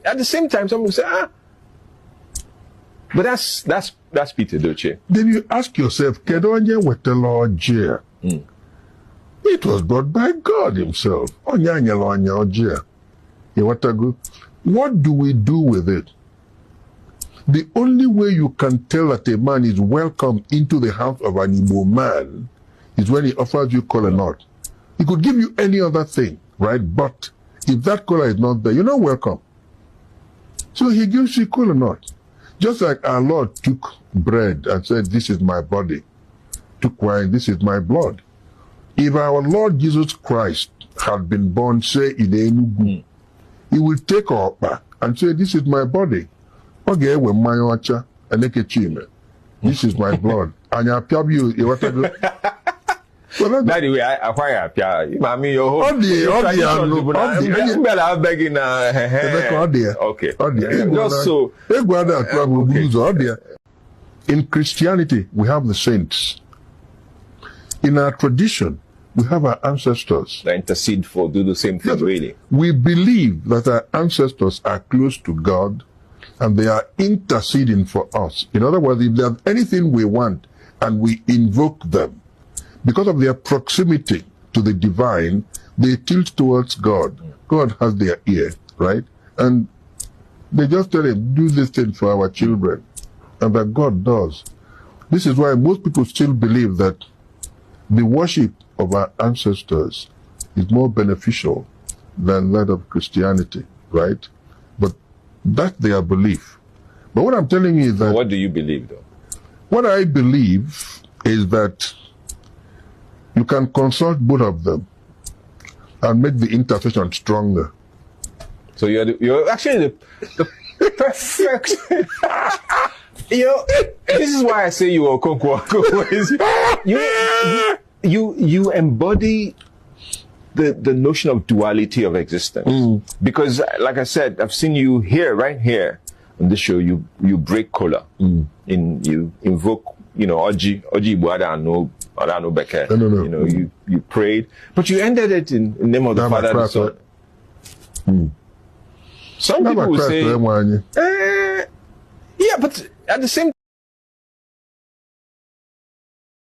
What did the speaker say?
at the same time, some will say, but that's Pete Edochie. Then you ask yourself, Kedonye wetelo ojie. It was brought by God himself. What do we do with it? The only way you can tell that a man is welcome into the house of an Igbo man is when he offers you kola nut. He could give you any other thing, right? But if that kola is not there, you're not welcome. So he gives you kola nut. Just like our Lord took bread and said, this is my body. Took wine, this is my blood. If our Lord Jesus Christ had been born, say, in Enugu, he will take our back and say, this is my body. Okay, when my ocha, and this is my blood. And I tell you, what I do. By the way, I mean, your whole okay. Just so. In Christianity, we have the saints. In our tradition, we have our ancestors. That intercede for, do the same thing, really. We believe that our ancestors are close to God and they are interceding for us. In other words, if there's anything we want and we invoke them, because of their proximity to the divine, they tilt towards God. God has their ear, right? And they just tell him, do this thing for our children. And that God does. This is why most people still believe that the worship of our ancestors is more beneficial than that of Christianity, right? But that's their belief. But what I'm telling you is that... What do you believe, though? What I believe is that you can consult both of them and make the intercession stronger. So you're actually the perfect... this is why I say you are Kokwa. You embody the notion of duality of existence. Because, like I said, I've seen you here, right here, on this show, you break Kola. You invoke, Oji Ibuada no Beke. No. You prayed, but you ended it in the name of the Father and the Son. Some people will say, yeah, but at the same